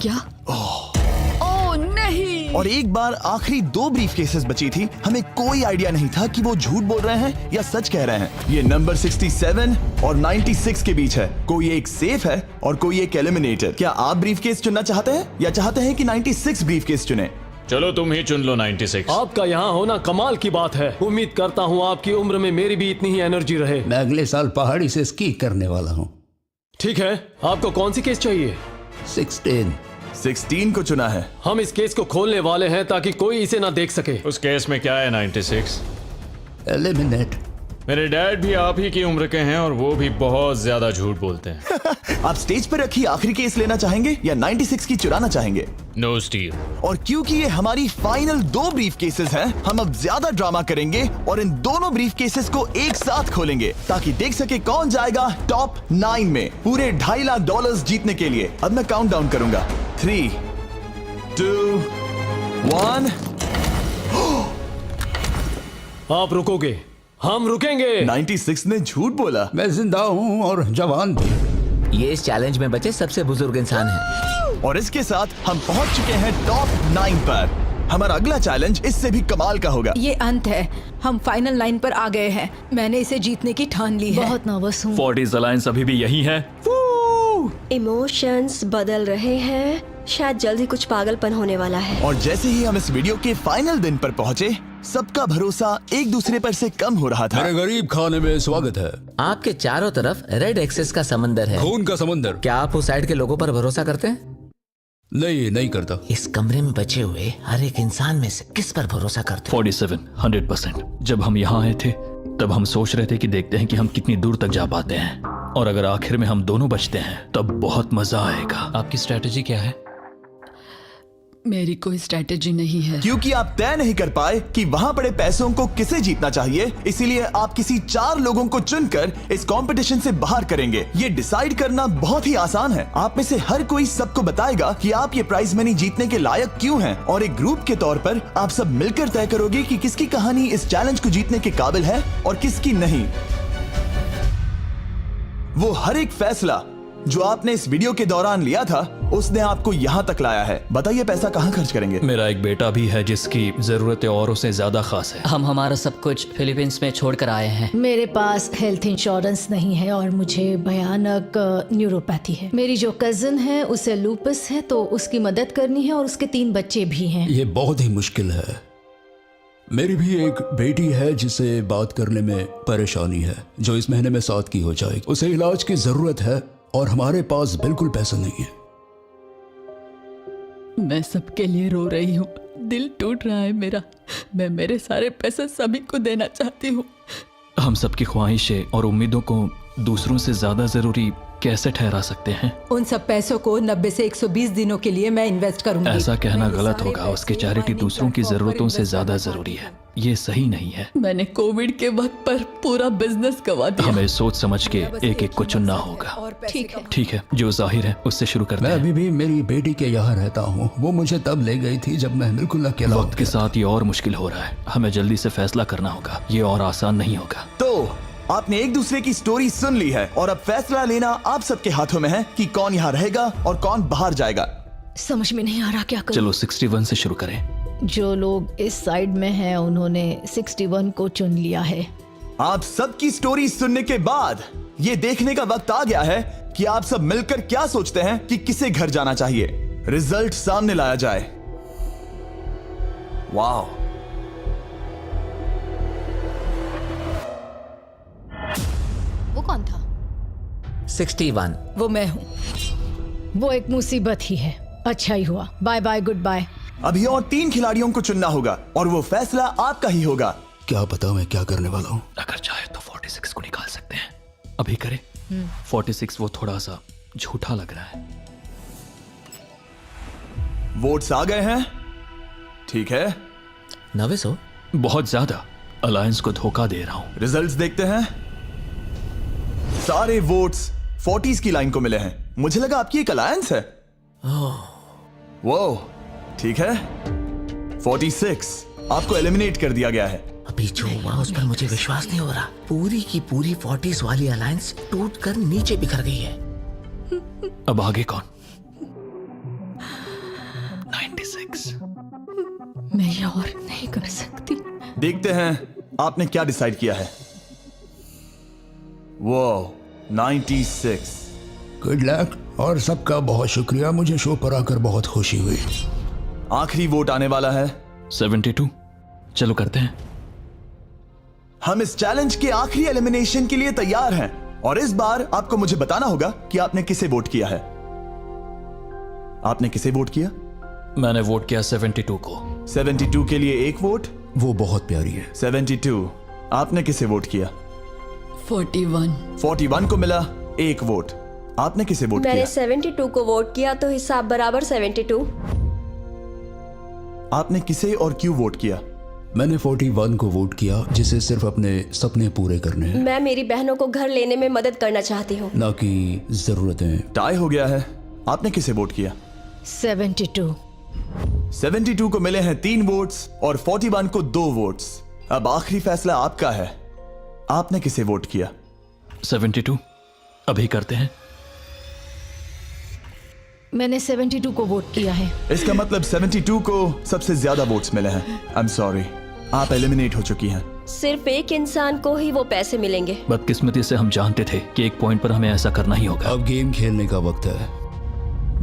क्या? ओह नहीं। और एक बार आखिरी 2 ब्रीफ केसेस बची थी। हमें कोई आइडिया नहीं था कि वो झूठ बोल रहे हैं या सच कह रहे हैं। ये नंबर 67 और 96 के बीच है। कोई एक सेफ है और कोई एक एलिमिनेटेड। क्या आप ब्रीफ केस चुनना चाहते हैं या चाहते हैं कि 96 ब्रीफ केस चुने? चलो तुम ही चुन लो 96। आपका यहाँ होना कमाल की बात है। उम्मीद करता हूँ आपकी उम्र में मेरी भी इतनी ही एनर्जी रहे। मैं अगले साल पहाड़ी से स्की करने वाला हूँ। ठीक है, आपको कौन सी केस चाहिए? 16 को चुना है। हम इस केस को खोलने वाले हैं ताकि कोई इसे ना देख सके। उस केस में क्या है 96? एलिमिनेट। मेरे डैड भी आप ही की उम्र के हैं और वो भी बहुत ज्यादा झूठ बोलते हैं। आप स्टेज पर रखी आखिरी केस लेना चाहेंगे या 96 की चुराना चाहेंगे? No steal. और क्योंकि ये हमारी फाइनल 2 ब्रीफ केसेस हैं, हम अब ज्यादा ड्रामा करेंगे और इन दोनों ब्रीफ केसेस को एक साथ खोलेंगे ताकि देख सके कौन जाएगा टॉप 9 में पूरे $2.5 लाख जीतने के लिए। अब मैं काउंट डाउन करूंगा। 3, 2, 1। आप रुकोगे, हम रुकेंगे। 96 ने झूठ बोला। मैं जिंदा हूँ और जवान भी। ये इस चैलेंज में बचे सबसे बुजुर्ग इंसान हैं। और इसके साथ हम पहुंच चुके हैं टॉप 9 पर। हमारा अगला चैलेंज इससे भी कमाल का होगा। ये अंत है, हम फाइनल लाइन पर आ गए हैं। मैंने इसे जीतने की ठान ली है। बहुत नर्वस हूँ। 40s अलायंस अभी भी यही है। इमोशंस बदल रहे हैं, शायद जल्दी कुछ पागलपन होने वाला है। और जैसे ही हम इस वीडियो के फाइनल दिन पर पहुंचे, सबका भरोसा एक दूसरे पर से कम हो रहा था। मेरे गरीब खाने में स्वागत है। आपके चारों तरफ रेड एक्सेस का समंदर है, खून का समंदर। क्या आप उस साइड के लोगों पर भरोसा करते हैं? नहीं करता। इस कमरे में बचे हुए हर एक इंसान में से किस पर भरोसा करते? 47 100%। जब हम यहाँ आए थे तब हम सोच रहे थे कि देखते हैं कि हम कितनी दूर तक जा पाते हैं, और अगर आखिर में हम दोनों बचते हैं तब बहुत मजा आएगा। आपकी स्ट्रेटेजी क्या है? मेरी कोई स्ट्रेटेजी नहीं है। क्योंकि आप तय नहीं कर पाए कि वहां पड़े पैसों को किसे जीतना चाहिए, इसीलिए आप किसी 4 लोगों को चुनकर इस कंपटीशन से बाहर करेंगे। ये डिसाइड करना बहुत ही आसान है। आप में से हर कोई सबको बताएगा कि आप ये प्राइज मनी जीतने के लायक क्यों हैं, और एक ग्रुप के तौर पर आप सब मिलकर तय करोगे कि किसकी कहानी इस चैलेंज को जीतने के काबिल है और किसकी नहीं। वो हर एक फैसला जो आपने इस वीडियो के दौरान लिया था, उसने आपको यहाँ तक लाया है। बताइए पैसा कहाँ खर्च करेंगे? मेरा एक बेटा भी है जिसकी जरूरतें औरों से ज्यादा खास है। हम हमारा सब कुछ फिलीपींस में छोड़कर आए हैं। मेरे पास हेल्थ इंश्योरेंस नहीं है और मुझे भयानक न्यूरोपैथी है। मेरी जो कजिन है उसे लूपस है, तो उसकी मदद करनी है, और उसके 3 बच्चे भी हैं। ये बहुत ही मुश्किल है। मेरी भी एक बेटी है जिसे बात करने में परेशानी है, जो इस महीने में 7 की हो जाएगी। उसे इलाज की जरूरत है और हमारे पास बिल्कुल पैसा नहीं है। मैं सबके लिए रो रही हूँ, दिल टूट रहा है मेरा। मैं मेरे सारे पैसे सभी को देना चाहती हूँ। हम सबकी ख्वाहिशें और उम्मीदों को दूसरों से ज्यादा जरूरी कैसे ठहरा सकते हैं? उन सब पैसों को 90 से 120 दिनों के लिए मैं इन्वेस्ट करूंगी। ऐसा कहना गलत होगा। उसकी चैरिटी दूसरों की जरूरतों से ज्यादा जरूरी है। ये सही नहीं है। मैंने कोविड के वक्त पर पूरा बिजनेस गवा दिया। हमें सोच समझ के एक एक को चुनना होगा। ठीक है, जो जाहिर है उससे शुरू करते मैं हैं। अभी भी मेरी बेटी के यहाँ रहता हूँ। वो मुझे तब ले गई थी जब मैं बिल्कुल अकेला वक्त के साथ ये और मुश्किल हो रहा है। हमें जल्दी से फैसला करना होगा। ये और आसान नहीं होगा। तो आपने एक दूसरे की स्टोरी सुन ली है, और अब फैसला लेना आप सबके हाथों में है कि कौन यहाँ रहेगा और कौन बाहर जाएगा। समझ में नहीं आ रहा क्या करूं। चलो 61 से शुरू करें। जो लोग इस साइड में हैं उन्होंने 61 को चुन लिया है। आप सबकी स्टोरी सुनने के बाद ये देखने का वक्त आ गया है कि आप सब मिलकर क्या सोचते हैं कि किसे घर जाना चाहिए। रिजल्ट सामने लाया जाए। वाह, वो कौन था? 61। वो मैं हूँ। वो एक मुसीबत ही है। अच्छा ही हुआ। Bye bye, goodbye. अभी और 3 खिलाड़ियों को चुनना होगा और वो फैसला आपका ही होगा। क्या पता मैं क्या करने वाला हूँ। अगर चाहे तो 46 को निकाल सकते हैं। अभी करें। 46 वो थोड़ा सा झूठा लग रहा है। वोट्स आ गए हैं। ठीक है, नर्वस हो? बहुत ज्यादा। अलायंस को धोखा दे रहा हूं। रिजल्ट्स देखते हैं। सारे वोट्स 40s की लाइन को मिले हैं। मुझे लगा आपकी एक अलायंस है। वो ठीक है, 46 आपको एलिमिनेट कर दिया गया है। अभी जो हुआ उस पर मुझे विश्वास नहीं हो रहा। पूरी की पूरी 40s वाली अलायंस टूटकर नीचे बिखर गई है। अब आगे कौन? 96। मैं ये और नहीं कर सकती। देखते हैं आपने क्या डिसाइड किया है। वो 96। गुड लक और सबका बहुत शुक्रिया। मुझे शो पर आकर बहुत खुशी हुई। आखिरी वोट आने वाला है। 72। चलो करते हैं। हम इस चैलेंज के आखिरी एलिमिनेशन के लिए तैयार हैं, और इस बार आपको मुझे बताना होगा कि आपने किसे वोट किया है। आपने किसे वोट किया? मैंने वोट किया 72 को। 72 के लिए 1 वोट। वो बहुत प्यारी है। 72। आपने किसे वोट किया? 41। 41 को मिला 1 वोट। आपने किसे वोट किया? मैंने 72 को वोट किया, तो हिसाब बराबर 72। आपने किसे और क्यों वोट किया? मैंने 41 को वोट किया, जिसे सिर्फ अपने सपने पूरे करने हैं, मैं मेरी बहनों को घर लेने में मदद करना चाहती हूँ। ना कि जरूरतें। टाई हो गया है। आपने किसे वोट किया? 72। 72 को मिले हैं 3 वोट्स और 41 को 2 वोट्स। अब आखिरी फैसला आपका है। आपने किसे वोट किया? 72। अभी करते हैं। मैंने 72 को वोट किया है। इसका मतलब 72 को सबसे ज्यादा वोट्स मिले हैं। आई एम सॉरी, आप एलिमिनेट हो चुकी हैं। सिर्फ एक इंसान को ही वो पैसे मिलेंगे। बदकिस्मती से हम जानते थे कि एक पॉइंट पर हमें ऐसा करना ही होगा। अब गेम खेलने का वक्त है।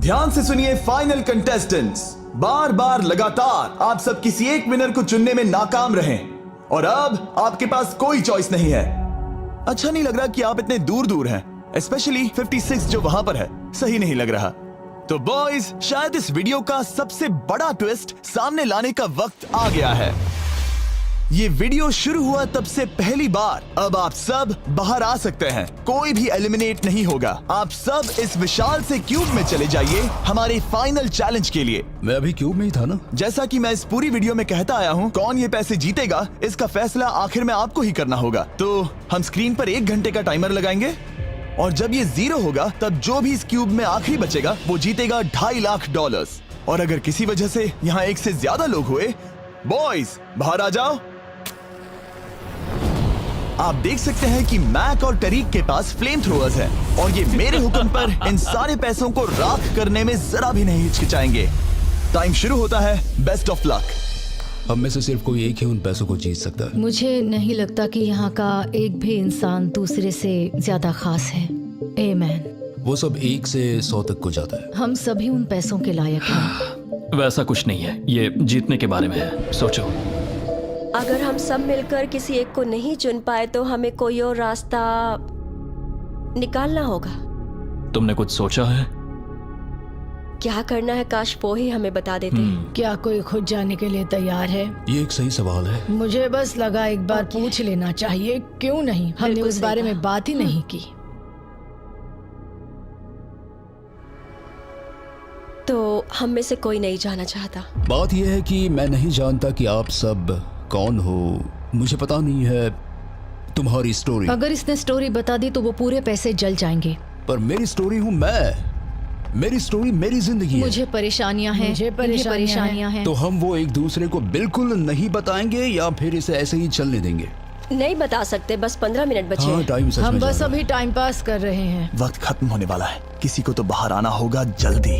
ध्यान से सुनिए फाइनल कंटेस्टेंट्स, बार बार लगातार आप सब किसी एक विनर को चुनने में नाकाम रहे और अब आपके पास कोई चॉइस नहीं है। अच्छा नहीं लग रहा कि आप इतने दूर दूर हैं, स्पेशली 56 जो वहां पर है, सही नहीं लग रहा। तो बॉयज, शायद इस वीडियो का सबसे बड़ा ट्विस्ट सामने लाने का वक्त आ गया है। ये वीडियो शुरू हुआ तब से पहली बार अब आप सब बाहर आ सकते हैं, कोई भी एलिमिनेट नहीं होगा। आप सब इस विशाल से क्यूब में चले जाइए हमारे फाइनल चैलेंज के लिए। मैं अभी क्यूब में ही था ना। जैसा कि मैं इस पूरी वीडियो में कहता आया हूँ, कौन ये पैसे जीतेगा इसका फैसला आखिर में आपको ही करना होगा। तो हम स्क्रीन पर 1 घंटे का टाइमर लगाएंगे और जब ये 0 होगा तब जो भी इस क्यूब में आखिरी बचेगा वो जीतेगा $2.5 लाख। और अगर किसी वजह से यहाँ एक से ज्यादा लोग हुए, बॉयज बाहर आ जाओ। आप देख सकते हैं कि मैक और टरीक के पास फ्लेम थ्रोअर्स हैं और ये मेरे हुक्म पर इन सारे पैसों को राख करने में जरा भी नहीं हिचकिचाएंगे। टाइम शुरू होता है, बेस्ट ऑफ लक। हम में से सिर्फ कोई एक ही उन पैसों को जीत सकता है। मुझे नहीं लगता कि यहाँ का एक भी इंसान दूसरे से ज्यादा खास है। आमीन। वो सब 1 से 100 तक को जाता है। हम सभी उन पैसों के लायक हैं। वैसा कुछ नहीं है, ये जीतने के बारे में है। सोचो, अगर हम सब मिलकर किसी एक को नहीं चुन पाए तो हमें कोई और रास्ता निकालना होगा। तुमने कुछ सोचा है? क्या करना है, काश वो ही हमें बता देते। क्या कोई खुद जाने के लिए तैयार है? ये एक सही सवाल है। मुझे बस लगा एक बार पूछ लेना चाहिए, क्यों नहीं? हमने उस बारे में बात ही नहीं की। तो हम में से कोई नहीं जाना चाहता। बात यह है कि मैं नहीं जानता कि आप सब कौन हो, मुझे पता नहीं है तुम्हारी स्टोरी। अगर इसने स्टोरी बता दी तो वो पूरे पैसे जल जाएंगे। पर मेरी स्टोरी हूँ मैं, मेरी स्टोरी मेरी जिंदगी है। मुझे परेशानियां हैं, मुझे परेशानियां हैं। तो हम वो एक दूसरे को बिल्कुल नहीं बताएंगे या फिर इसे ऐसे ही चलने देंगे? नहीं बता सकते, बस 15 मिनट बचे। हाँ, टाइम सच में हम बस जा रहा अभी टाइम पास कर रहे हैं। वक्त खत्म होने वाला है, किसी को तो बाहर आना होगा जल्दी।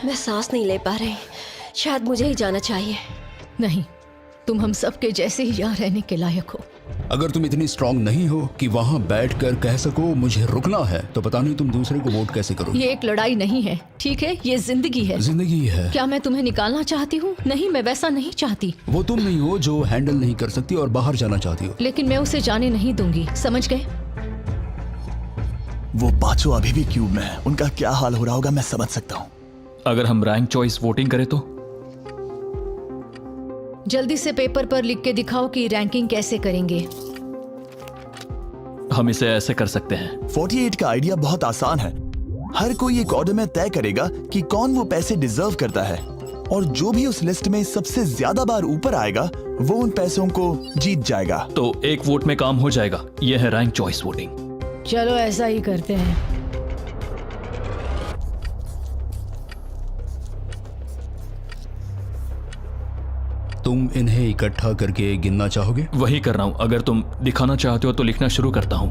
मैं सांस नहीं ले पा रही, शायद मुझे ही जाना चाहिए। नहीं, तुम हम सब के जैसे ही यहाँ रहने के लायक हो। अगर तुम इतनी स्ट्रांग नहीं हो कि वहाँ बैठकर कह सको मुझे रुकना है, तो पता नहीं तुम दूसरे को वोट कैसे करोगे। ये एक लड़ाई नहीं है, ठीक है? ये जिंदगी है। जिंदगी है। क्या मैं तुम्हें निकालना चाहती हूँ? नहीं, मैं वैसा नहीं चाहती। वो तुम नहीं हो जो हैंडल नहीं कर सकती और बाहर जाना चाहती हो। लेकिन मैं उसे जाने नहीं दूंगी, समझ गए? वो पांचों अभी भी क्यूब में है, उनका क्या हाल हो रहा होगा मैं समझ सकता हूँ। अगर हम रैंक चॉइस वोटिंग करें तो? जल्दी से पेपर पर लिख के दिखाओ कि रैंकिंग कैसे करेंगे। हम इसे ऐसे कर सकते हैं। 48 का आइडिया बहुत आसान है। हर कोई एक ऑर्डर में तय करेगा कि कौन वो पैसे डिजर्व करता है और जो भी उस लिस्ट में सबसे ज्यादा बार ऊपर आएगा वो उन पैसों को जीत जाएगा। तो एक वोट में काम हो जाएगा। यह है रैंक चॉइस वोटिंग। चलो ऐसा ही करते हैं। तुम इन्हें इकट्ठा करके गिनना चाहोगे? वही कर रहा हूं। अगर तुम दिखाना चाहते हो तो लिखना शुरू करता हूं।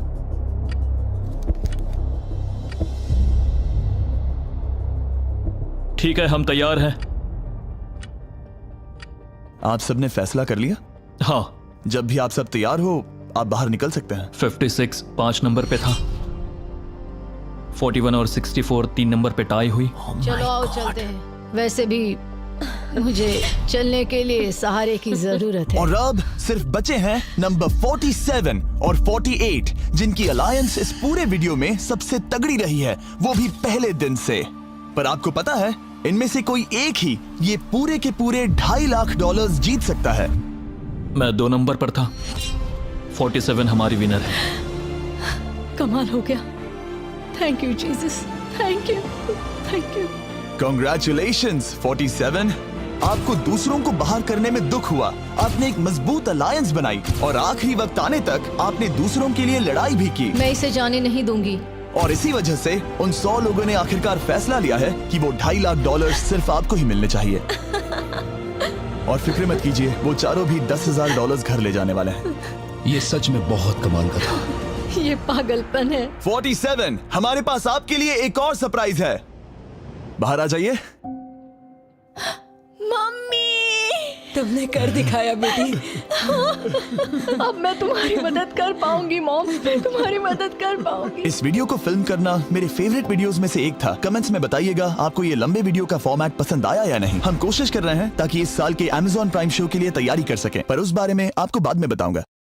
ठीक है, हम तैयार हैं। आप सबने फैसला कर लिया? हाँ। जब भी आप सब तैयार हो आप बाहर निकल सकते हैं। 56 5 नंबर पे था। 41 और 64 3 नंबर पे टाई हुई। चलो आओ चलते हैं। वैसे भी मुझे चलने के लिए सहारे की जरूरत है। और अब सिर्फ बचे हैं नंबर 47 और 48 जिनकी अलायंस इस पूरे वीडियो में सबसे तगड़ी रही है, वो भी पहले दिन से। पर आपको पता है इनमें से कोई एक ही ये पूरे के पूरे $2.5 लाख जीत सकता है। मैं 2 नंबर पर था। 47 हमारी विनर है। कमाल हो गया। Thank you Jesus, thank you, thank you. Congratulations 47। आपको दूसरों को बाहर करने में दुख हुआ, आपने एक मजबूत अलायंस बनाई और आखिरी वक्त आने तक आपने दूसरों के लिए लड़ाई भी की। मैं इसे जाने नहीं दूंगी। और इसी वजह से उन 100 लोगों ने आखिरकार फैसला लिया है कि वो $2.5 लाख सिर्फ आपको ही मिलने चाहिए। और फिक्र मत कीजिए, वो चारों भी $10,000 घर ले जाने वाले हैं। ये सच में बहुत कमाल का था। ये पागलपन है। 47, हमारे पास आपके लिए एक और सरप्राइज है। बाहर आ जाइए। मम्मी, तुमने कर दिखाया बेटी। अब मैं तुम्हारी मदद कर पाऊंगी मॉम, मैं तुम्हारी मदद कर पाऊंगी। इस वीडियो को फिल्म करना मेरे फेवरेट वीडियोस में से एक था। कमेंट्स में बताइएगा आपको ये लंबे वीडियो का फॉर्मेट पसंद आया या नहीं। हम कोशिश कर रहे हैं ताकि इस साल के Amazon प्राइम शो के लिए तैयारी कर सकें, पर उस बारे में आपको बाद में बताऊंगा।